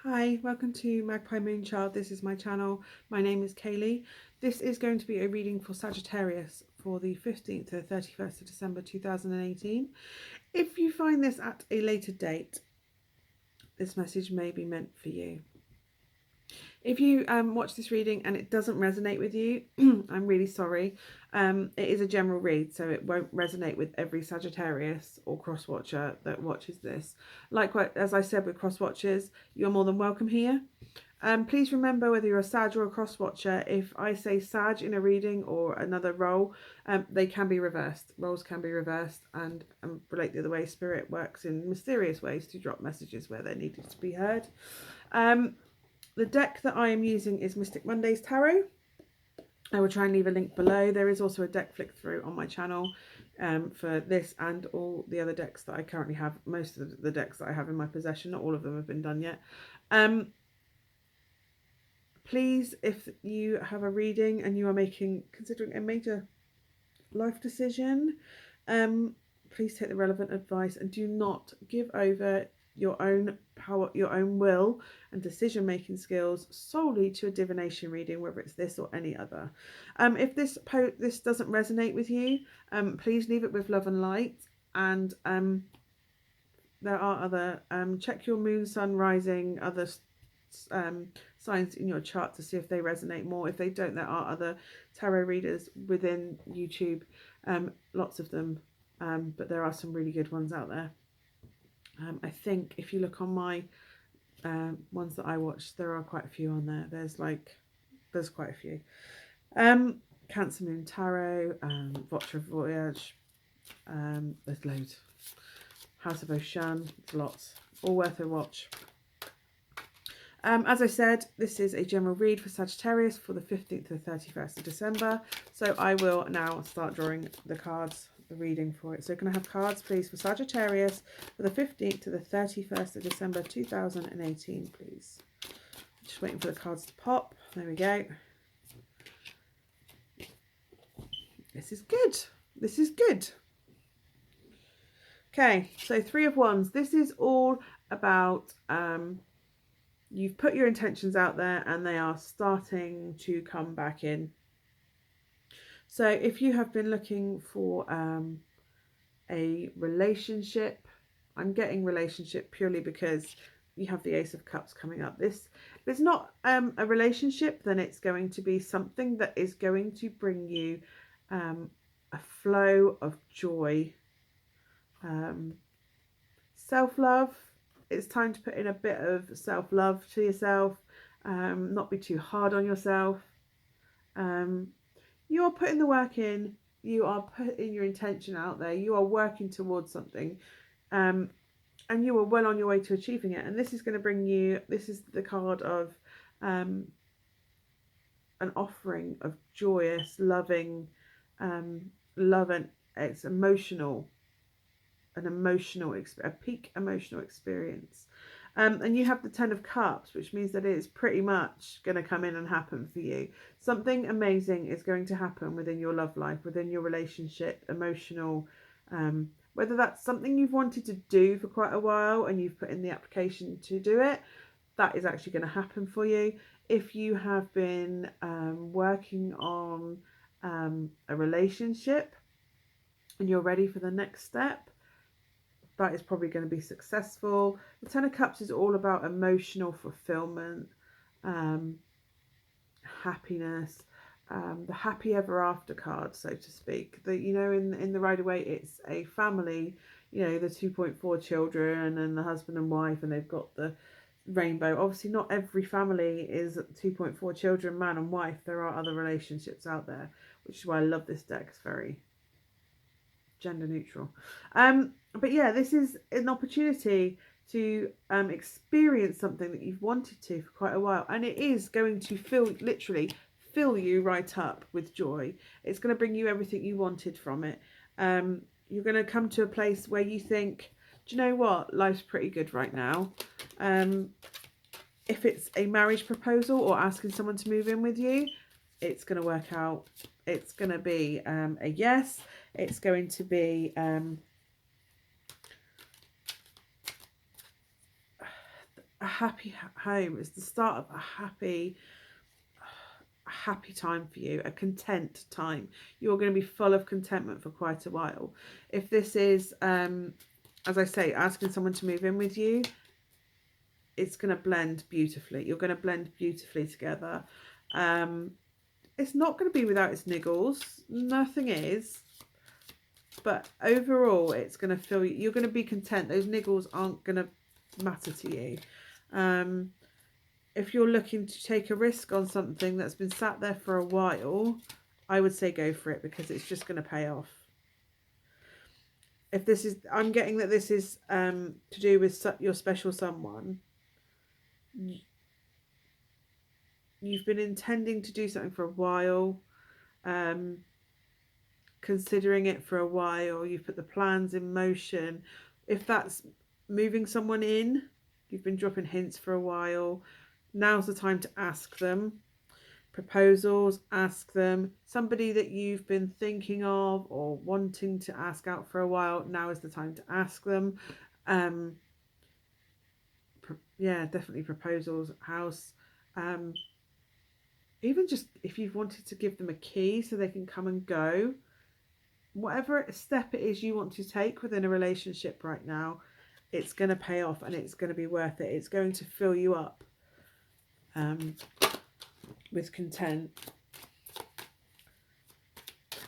Hi, welcome to Magpie Moonchild. This is my channel. My name is Kayleigh. This is going to be a reading for Sagittarius for the 15th to 31st of December 2018. If you find this at a later date, this message may be meant for you. If you watch this reading and it doesn't resonate with you, I'm really sorry. It is a general read, so it won't resonate with every Sagittarius or cross-watcher that watches this. Likewise, as I said with cross-watchers, you're more than welcome here. Please remember, whether you're a Sag or a cross-watcher, if I say Sag in a reading or another role, they can be reversed. Roles can be reversed and relate the other way. Spirit works in mysterious ways to drop messages where they're needed to be heard. The deck that I am using is Mystic Monday's Tarot. I will try and leave a link below. There is also a deck flick through on my channel for this and all the other decks that I currently have. Most of the decks that I have in my possession, not all of them have been done yet. Please, if you have a reading and you are considering a major life decision, please take the relevant advice and do not give over your own power, your own will and decision-making skills solely to a divination reading, whether it's this or any other. If this doesn't resonate with you, please leave it with love and light. And there are other check your moon, sun, rising, other signs in your chart to see if they resonate more. If they don't, there are other tarot readers within YouTube, lots of them, but there are some really good ones out there. I think if you look on my ones that I watch, there are quite a few on there. There's quite a few. Cancer Moon Tarot, Votre Voyage, there's loads. House of Ocean, lots, all worth a watch. As I said, this is a general read for Sagittarius for the 15th to the 31st of December. So I will now start drawing the cards, the reading for it. So can I have cards, please, for Sagittarius for the 15th to the 31st of December 2018, please. Just waiting for the cards to pop. There we go. This is good. This is good. Okay, so Three of Wands. This is all about... you've put your intentions out there and they are starting to come back in. So if you have been looking for a relationship, I'm getting relationship purely because you have the Ace of Cups coming up. If it's not a relationship, then it's going to be something that is going to bring you a flow of joy, self-love. It's time to put in a bit of self-love to yourself, not be too hard on yourself. You are putting the work in, you are putting your intention out there, you are working towards something, and you are well on your way to achieving it. And this is going to bring you, this is the card of an offering of joyous, loving, love, and it's emotional. A peak emotional experience. And you have the 10 of Cups, which means that it is pretty much going to come in and happen for you. Something amazing is going to happen within your love life, within your relationship, emotional, whether that's something you've wanted to do for quite a while and you've put in the application to do it, that is actually going to happen for you. If you have been working on a relationship and you're ready for the next step, that is probably going to be successful. The 10 of Cups is all about emotional fulfillment, happiness, the happy ever after card, so to speak. In the Rider-Waite, it's a family, the 2.4 children and the husband and wife, and they've got the rainbow. Obviously not every family is 2.4 children, man and wife. There are other relationships out there, which is why I love this deck. It's very gender neutral. But yeah, this is an opportunity to experience something that you've wanted to for quite a while, and it is going to literally fill you right up with joy. It's going to bring you everything you wanted from it. You're going to come to a place where you think, do you know what, life's pretty good right now. If it's a marriage proposal or asking someone to move in with you, it's going to work out. It's going to be a yes. It's going to be a happy home. It's the start of a happy time for you, a content time. You're going to be full of contentment for quite a while. If this is, as I say, asking someone to move in with you, it's going to blend beautifully. You're going to blend beautifully together. It's not going to be without its niggles. Nothing is. But overall, it's going to feel, you're going to be content. Those niggles aren't going to matter to you. If you're looking to take a risk on something that's been sat there for a while, I would say go for it, because it's just going to pay off. If this is, I'm getting that this is to do with your special someone. You've been intending to do something for a while, considering it for a while. You've put the plans in motion. If that's moving someone in, you've been dropping hints for a while. Now's the time to ask them. Proposals, ask them. Somebody that you've been thinking of or wanting to ask out for a while, now is the time to ask them. Yeah, definitely proposals, house. Even just if you've wanted to give them a key so they can come and go, whatever step it is you want to take within a relationship right now, it's going to pay off and it's going to be worth it. It's going to fill you up with content.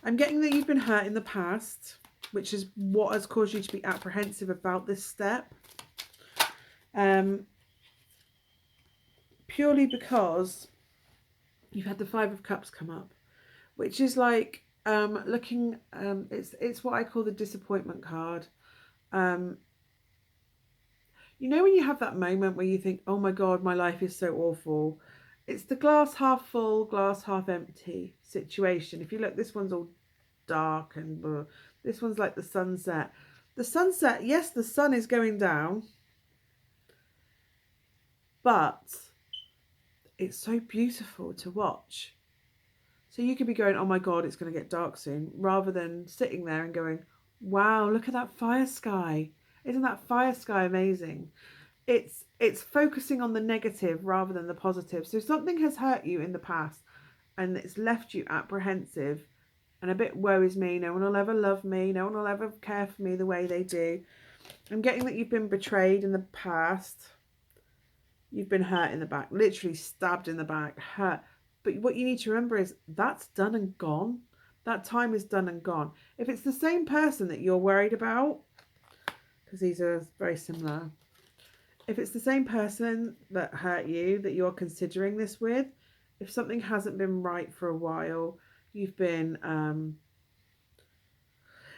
I'm getting that you've been hurt in the past, which is what has caused you to be apprehensive about this step. Purely because you've had the Five of Cups come up, which is like looking, it's what I call the disappointment card. You know when you have that moment where you think, oh my God, my life is so awful. It's the glass half full, glass half empty situation. If you look, this one's all dark and blah. This one's like the sunset. The sunset, yes, the sun is going down, but it's so beautiful to watch. So you could be going, oh my God, it's going to get dark soon, rather than sitting there and going, wow, look at that fire sky. Isn't that fire sky amazing? It's focusing on the negative rather than the positive. So something has hurt you in the past and it's left you apprehensive and a bit woe is me. No one will ever love me. No one will ever care for me the way they do. I'm getting that you've been betrayed in the past. You've been hurt in the back, literally stabbed in the back, hurt. But what you need to remember is that's done and gone. That time is done and gone. If it's the same person that you're worried about, because these are very similar. If it's the same person that hurt you, that you're considering this with, if something hasn't been right for a while, you've been,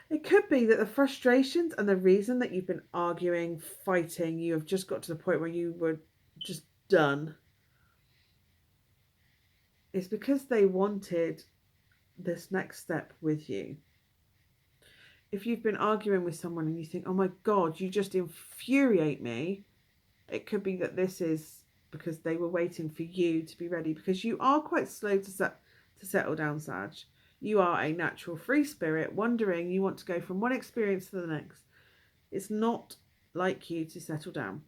it could be that the frustrations and the reason that you've been arguing, fighting, you have just got to the point where you were just done, is because they wanted this next step with you. If you've been arguing with someone and you think, oh my God, you just infuriate me, it could be that this is because they were waiting for you to be ready, because you are quite slow to settle down, Sag. You are a natural free spirit, wandering. You want to go from one experience to the next. It's not like you to settle down.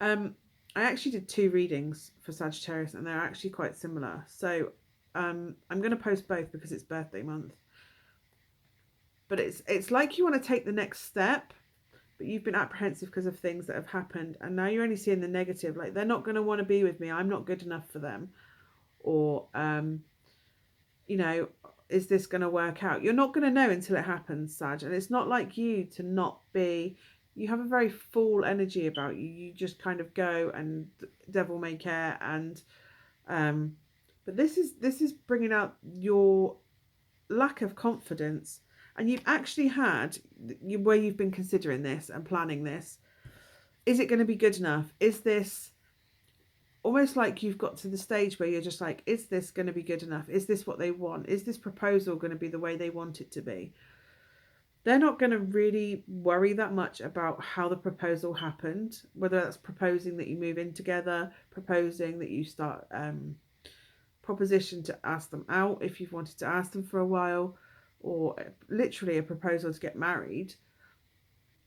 I actually did 2 readings for Sagittarius and they're actually quite similar. So I'm going to post both because it's birthday month. But it's like you want to take the next step, but you've been apprehensive because of things that have happened. And now you're only seeing the negative. Like, they're not going to want to be with me. I'm not good enough for them. Or, you know, is this going to work out? You're not going to know until it happens, Sag. And it's not like you to not be... You have a very full energy about you. You just kind of go and devil may care. And but this is bringing out your lack of confidence. And you've actually had where you've been considering this and planning this. Is it going to be good enough? Is this almost like you've got to the stage where you're just like, is this going to be good enough? Is this what they want? Is this proposal going to be the way they want it to be? They're not going to really worry that much about how the proposal happened, whether that's proposing that you move in together, proposing that you start proposition to ask them out if you've wanted to ask them for a while, or literally a proposal to get married.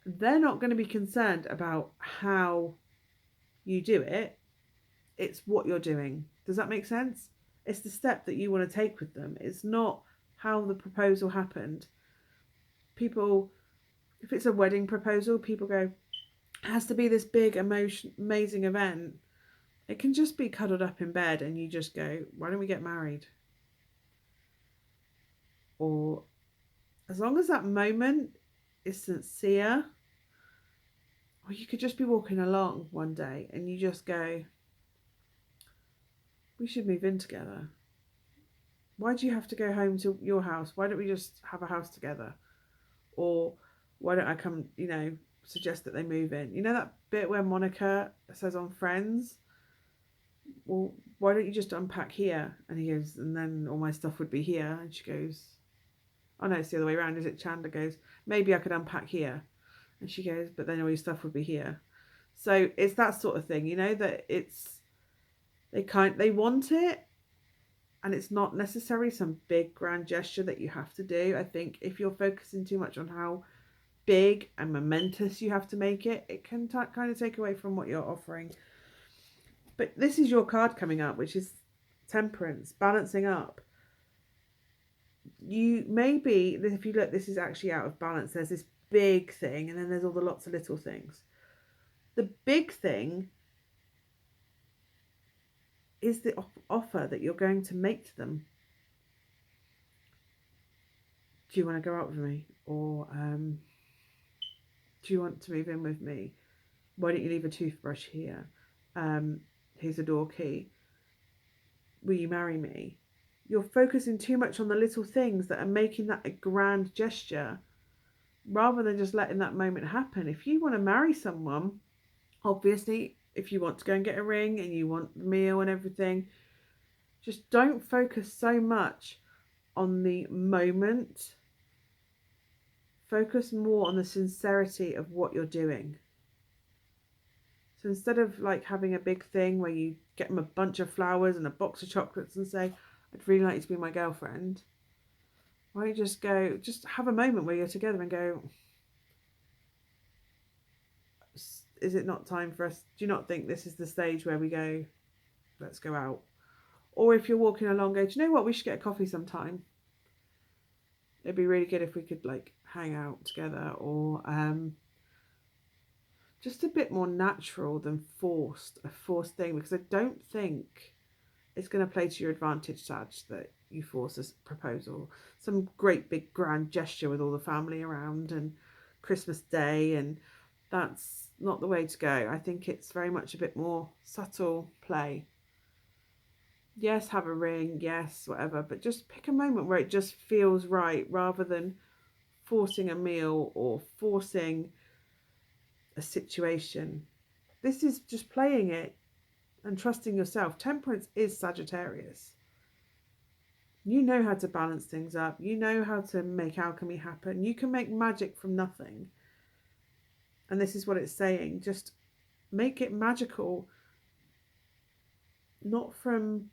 They're not going to be concerned about how you do it. It's what you're doing. Does that make sense? It's the step that you want to take with them. It's not how the proposal happened. People, if it's a wedding proposal, people go, it has to be this big, amazing event. It can just be cuddled up in bed and you just go, why don't we get married? Or as long as that moment is sincere, or you could just be walking along one day and you just go, we should move in together. Why do you have to go home to your house? Why don't we just have a house together? Or why don't I come, suggest that they move in? You know that bit where Monica says on Friends, well, why don't you just unpack here? And he goes, and then all my stuff would be here. And she goes, oh no, it's the other way around, is it? Chandler goes, maybe I could unpack here. And she goes, but then all your stuff would be here. So it's that sort of thing, that they want it, and it's not necessarily some big grand gesture that you have to do. I think if you're focusing too much on how big and momentous you have to make it, it can kind of take away from what you're offering. But this is your card coming up, which is Temperance, balancing up. You maybe, if you look, this is actually out of balance. There's this big thing, and then there's all the lots of little things. The big thing is the offer that you're going to make to them. Do you want to go out with me? Or do you want to move in with me? Why don't you leave a toothbrush here? Here's a door key. Will you marry me? You're focusing too much on the little things that are making that a grand gesture, rather than just letting that moment happen. If you want to marry someone, obviously, if you want to go and get a ring and you want the meal and everything, just don't focus so much on the moment. Focus more on the sincerity of what you're doing. So instead of like having a big thing where you get them a bunch of flowers and a box of chocolates and say, I'd really like you to be my girlfriend, why don't you just have a moment where you're together and go, is it not time for us? Do you not think this is the stage where we go, let's go out? Or if you're walking along, go, do you know what? We should get a coffee sometime. It'd be really good if we could like hang out together, or just a bit more natural than a forced thing, because I don't think it's going to play to your advantage, Sag, that you force a proposal. Some great big grand gesture with all the family around and Christmas Day, and that's not the way to go. I think it's very much a bit more subtle play. Yes, have a ring, yes, whatever, but just pick a moment where it just feels right, rather than forcing a meal or forcing a situation. This is just playing it and trusting yourself. Temperance is Sagittarius. You know how to balance things up. You know how to make alchemy happen. You can make magic from nothing. And this is what it's saying. Just make it magical. Not from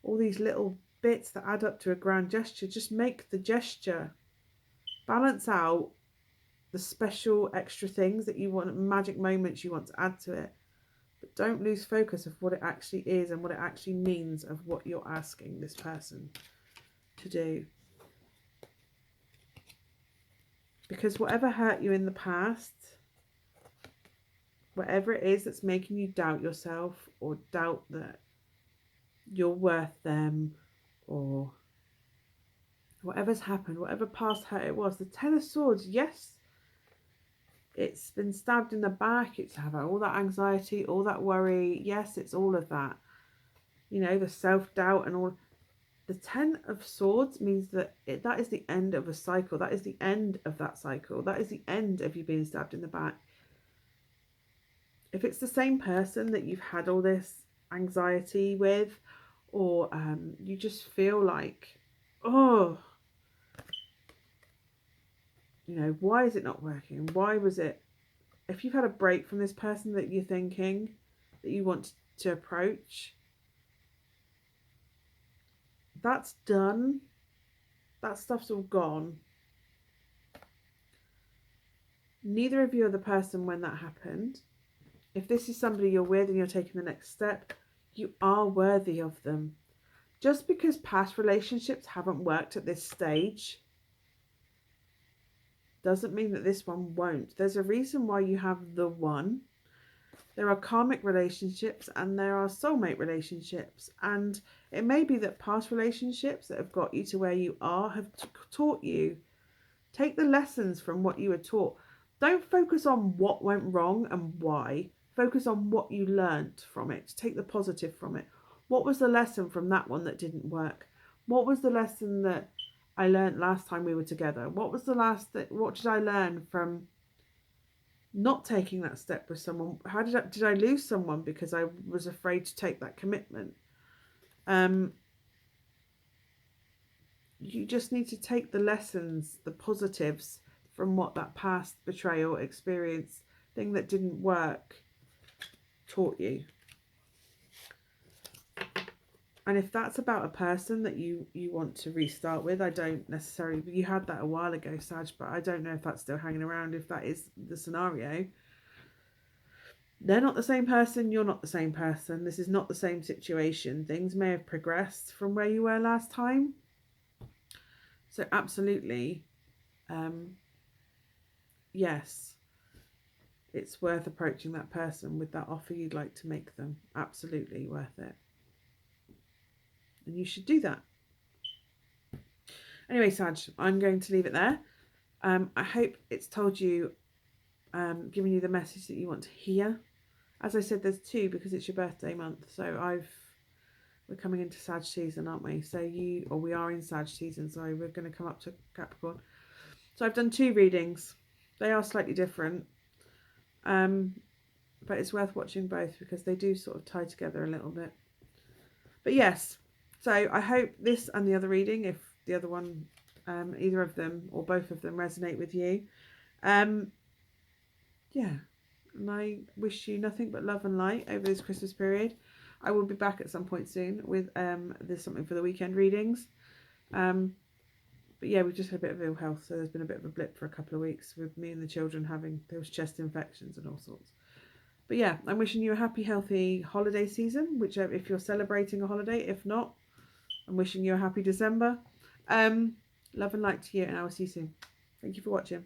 all these little bits that add up to a grand gesture. Just make the gesture. Balance out the special extra things that you want, magic moments you want to add to it. But don't lose focus of what it actually is and what it actually means of what you're asking this person to do. Because whatever hurt you in the past, whatever it is that's making you doubt yourself or doubt that you're worth them, or whatever's happened, whatever past hurt it was, the Ten of Swords, yes, it's been stabbed in the back, it's had all that anxiety, all that worry, yes, it's all of that, the self-doubt and all. The Ten of Swords means that that is the end of a cycle, that is the end of that cycle, that is the end of you being stabbed in the back. If it's the same person that you've had all this anxiety with, or you just feel like, oh, why is it not working? Why was it? If you've had a break from this person that you're thinking that you want to approach, that's done. That stuff's all gone. Neither of you are the person when that happened. If this is somebody you're with and you're taking the next step, you are worthy of them. Just because past relationships haven't worked at this stage doesn't mean that this one won't. There's a reason why you have the one. There are karmic relationships and there are soulmate relationships. And it may be that past relationships that have got you to where you are have taught you. Take the lessons from what you were taught. Don't focus on what went wrong and why. Focus on what you learnt from it. Take the positive from it. What was the lesson from that one that didn't work? What was the lesson that I learnt last time we were together? What did I learn from not taking that step with someone? How did I lose someone because I was afraid to take that commitment? You just need to take the lessons, the positives from what that past betrayal experience, thing that didn't work, taught you. And if that's about a person that you want to restart with, I don't necessarily, you had that a while ago, Sag, but I don't know if that's still hanging around, if that is the scenario. They're not the same person, you're not the same person. This is not the same situation. Things may have progressed from where you were last time. So absolutely, yes, it's worth approaching that person with that offer you'd like to make them. Absolutely worth it. And you should do that. Anyway, Sag, I'm going to leave it there. I hope it's told you, given you the message that you want to hear. As I said, there's 2 because it's your birthday month. So we're coming into Sag season, aren't we? So we are in Sag season. Sorry, we're going to come up to Capricorn. So I've done 2 readings. They are slightly different. But it's worth watching both because they do sort of tie together a little bit. But yes, so I hope this and the other reading, if the other one, either of them or both of them resonate with you. Yeah, and I wish you nothing but love and light over this Christmas period. I will be back at some point soon with there's something for the weekend readings. But yeah, we've just had a bit of ill health, so there's been a bit of a blip for a couple of weeks with me and the children there was chest infections and all sorts. But yeah, I'm wishing you a happy, healthy holiday season, whichever, if you're celebrating a holiday. If not, I'm wishing you a happy December. Love and light to you, and I will see you soon. Thank you for watching.